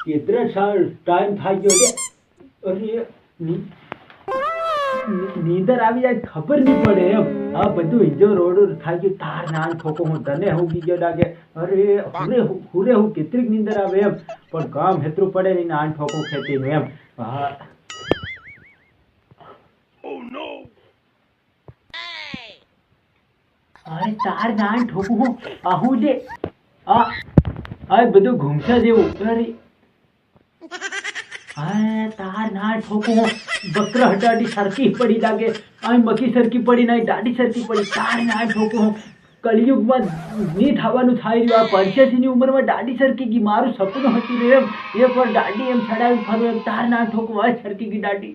કેટલા સાલ ટાઈમ થઈ ગયો છે અરે નીંદર આવી જાય ખબર નહીં પડે એમ આ બધું હિજો રોડ થઈ ગયું તાર નાન ઠોકો હું તને હું બીજો લાગે અરે હુરે હું કેટલીક નીંદર આવે એમ પણ કામ હેતરું પડે નહીં નાન ઠોકો ખેતી એમ હા અરે તાર નાન ઠોકો હું આહું દે આ બધું ઘૂમસા જેવું અરે હા તાર ના ઠોકો બકરા હટાડી સરકી પડી લાગે આ મકી સરકી પડી ના દાડી સરકી પડી તાર ના ઠોકો કળિયુગમાં ની થવાનું થાય રહ્યું આ 85 ની ઉંમરમાં દાડી સરકી ગઈ મારું સપનું હતું રે એમ એક વાર દાડી એમ છડાવી ફરું એમ તાર ના ઠોકો આ સરકી ગઈ દાડી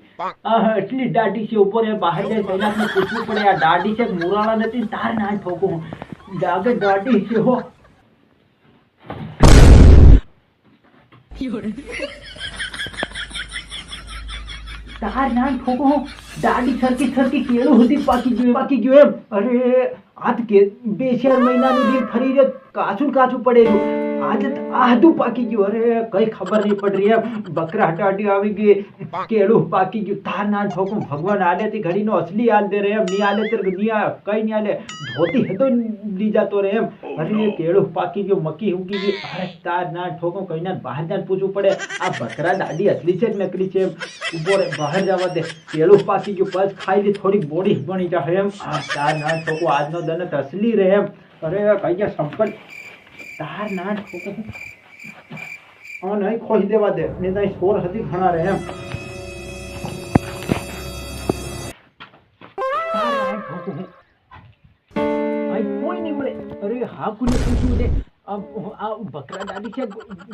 આ એટલી દાડી છે ઉપર એ બહાર જાય સૈનાથને પૂછવું પડે આ દાડી છે મુરાળા નથી તાર ના ઠોકો ડાગે દાડી છે હો તાર નાન ઠોકો દાડી સરકી કેળું સુધી પાકી ગયું એમ અરે આજ કે 2-4 મહિનાનું દિન ફરી રહ્યો કાચું પડેલું આજે આધું પાકી ગયું અરે કઈ ખબર નહીં પડી રહી એમ બકરા હટાડી આવી ગઈ કેળું પાકી ગયું તાર નાન ઠોકો ભગવાન આલે થી ઘડીનો અસલી આલ દે રે એમ ની આલે તે કઈ નહીં આલે ધોતી હતો લી જાતો રે એમ અરે કેળું પાકી ગયું મકી ઉગી ગઈ અરે તાર નાન ઠોકો કઈ ના બહાર જાન પૂછવું પડે આ બકરા દાડી અસલી છે કે નકલી છે એમ ઉભો રે બહાર જવા દે કેળું પાકી ગયું બસ ખાઈ લે થોડીક બોડી બની જાય એમ આ તાર નાન ઠોકો આજનો દનત અસલી રે એમ અરે કઈ ગયા સંપલ તાર ના ઠોકો નહીં ખોઈ દેવા દે ને તઈ સોર હતી ઘણા રહે એમ તાર ના ઠોકો આઈ કોઈ નહીં મળે અરે હા કોને પૂછ્યું દે આ બકરા દાદી છે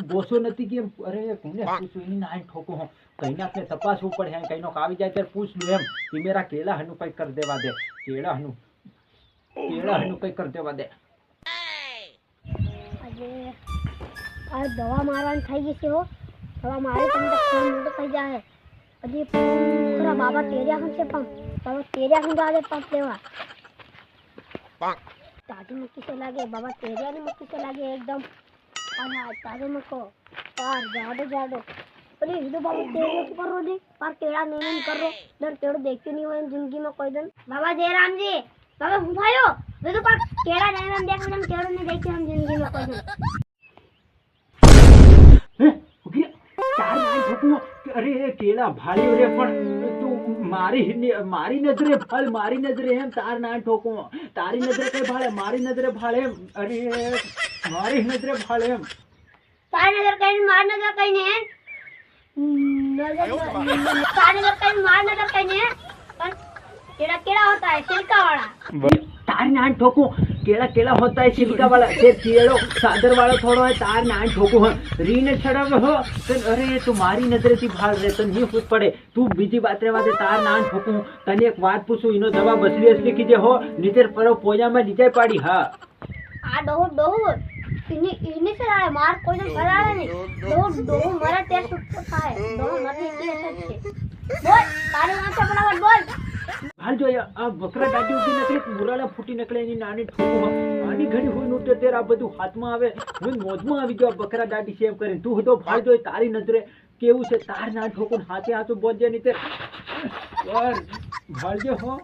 બોસો નથી કેમ અરે કોને પૂછ્યું એની ના ઠોકો કઈ આપને તપાસવું પડે કઈ નો આવી જાય ત્યારે પૂછ લો એમ કે મેરા કેળા હનું કઈ કર દેવા દે કેળા હનું કઈ કર દેવા દે આ દવા મારવાની થઈ ગઈ છે હો દવા મારે તમને ફોન મોટો થઈ જાય હજી પૂરા બાબા તેર્યા હશે પણ બાબા તેર્યા હું જાવે પંપ લેવા તાજી મક્કી से લાગે બાબા તેર્યા ની મક્કી से લાગે એકદમ અને તાજો મક્કો પાર જાડો અરે હિદો બાબા તેર્યો શું કરો દે પાર કેળા નહીં કરો દર કેળો દેખ્યું નહીં હોય જિંદગીમાં કોઈ દન બાબા જયરામજી બાબા હું થાયો મેં તો પાર કેળા નહીં દેખ્યું કેળો નહીં દેખ્યું જિંદગીમાં કોઈ દન અરે કેળા ભાળ્યો રે પણ તું મારી નજરે ફળ મારી નજરે એમ તાર ના ઠોકો તારી નજરે કઈ ભાળે મારી નજરે ભાળે એમ અરે મારી નજરે ભાળે એમ તારી નજર કઈ માર નજર કઈ ને તારી નજર કઈ માર નજર કઈ ને પણ केड़ा होता है छिलका वाला तार नान ठोको केड़ा होता है छिलका वाला ये केड़ो सादर वाला थोड़ो है तार नान ठोको है रीने छड़ावे हो तो अरे तुम्हारी नजर थी भाल रे तो नहीं पूछ पड़े तू बीजी बात रे वादे तार नान ठोको तने एक बात पूछूं इनो जवाब असली कीजे हो नीचे परो पोजा में नीचे पाड़ी हां आ डोहू इन्हीं से लाड़े मार कोई ने फराड़े नहीं डोहू मरे तेरे सुट खाए डोहू मरने की असर छे बोल तारे वहां से फटाफट बोल हाल जो आ बकरा दादी उठी नकले मुराला फूटी नकले एनी नानी ठोको आनी घड़ी होई नोटे तेरा બધું હાથમાં આવે હું મોજમાં આવી ગયો બકરા દાદી સેવ કરીને તું તો ભાળ જોઈ તારી નજરે કેવું છે તાર ના ઠોકો હાથે હાથો બોલજે ની તે યાર ભાળજે હો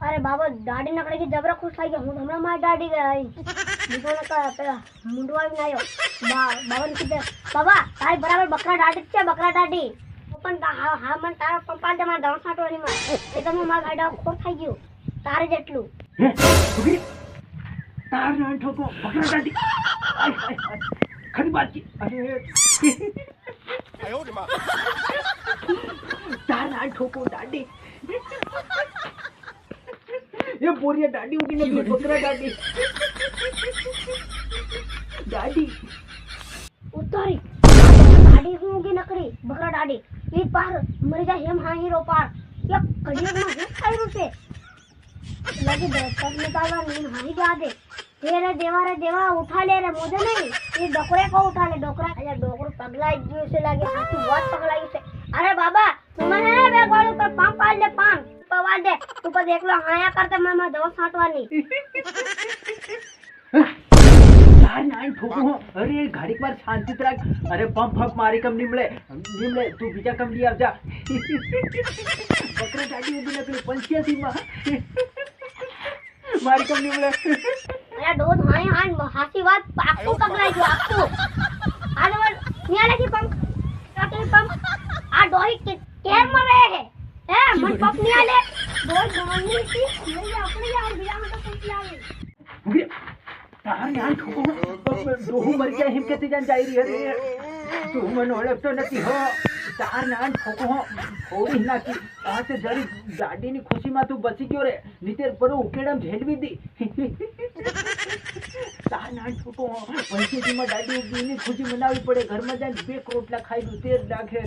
अरे बाबा दाढ़ी नकड़े की जबरा खुश થઈ ગયો હું હમણાં માર દાઢી ગઈ દીકરો કા પેલા મુંડવા આવી આવ્યો બાબા ને કીધે બાબા તારી બરાબર બકરા દાઢી છે બકરા દાઢી પણ હા મને તારા પપ્પા જ મારા દવા છાંટવાની માં એ તો મારા ગાડા ખોટ થઈ ગયું તારે જેટલું તાર ના ઠોકો બકરા દાઢી ખરી વાત કી અરે આયો રે માં તાર ના ઠોકો દાઢી ये पूरी दाढ़ी उगी नकली बकरा दाढ़ी उतारी दाढ़ी उगी नकली बकरा दाढ़ी ये पार मरी जा हम हाँ हीरो पार या कड़ियों में है खाई रुपए लगे तब निकाला नहीं हारी जा दे तेरे देवा उठा ले रे मुझे नहीं ये डोकरे को उठा ले डोकरा अरे डोकरो पगला एक से लगे हाथी बहुत पगला से अरे बाबा तुम्हारे ना बे गोल पर पाम पाल दे पाम पवाल दे तू पर देख लो हाया करते मैं दवा छांटवानी તાર નાન ઠોકું હો અરે ઘડીક વાર શાંતિ રાખ અરે પંપ મારી કમ નીમળે તું બીજા કમ લઈ આવજા બકરા ગાડી ઉભી નકળી 85 માં મારી કમ નીમળે અરે ડોધ હાય હાસી વાત પાકું પકડાઈ ગયો આખું આને નિયાલે કી પંપ આ ડોહી કેમ મરે હે મન પપ નિયાલે ડોહ જવાની થી મેં આપણે યાર બીજા માં તો પંપ લાવે તાર નાન ઠોકું ડોહું મરી જાય એમ કેતી જાન જાય રહી અરે તું મને ઓળખતો નથી હો તાર નાન ઠોકું હો થોડી નાખી આ તે જરી ગાડીની ખુશીમાં તું બચી ગયો રે નીતેર પરો ઉકેડમ ઝેલવી દી તાર નાન ઠોકું હો પંચીમાં દાદી ઉગીની ખુશી મનાવવી પડે ઘરમાં જઈને 2 રોટલા ખાઈ દઉં 13 નાખે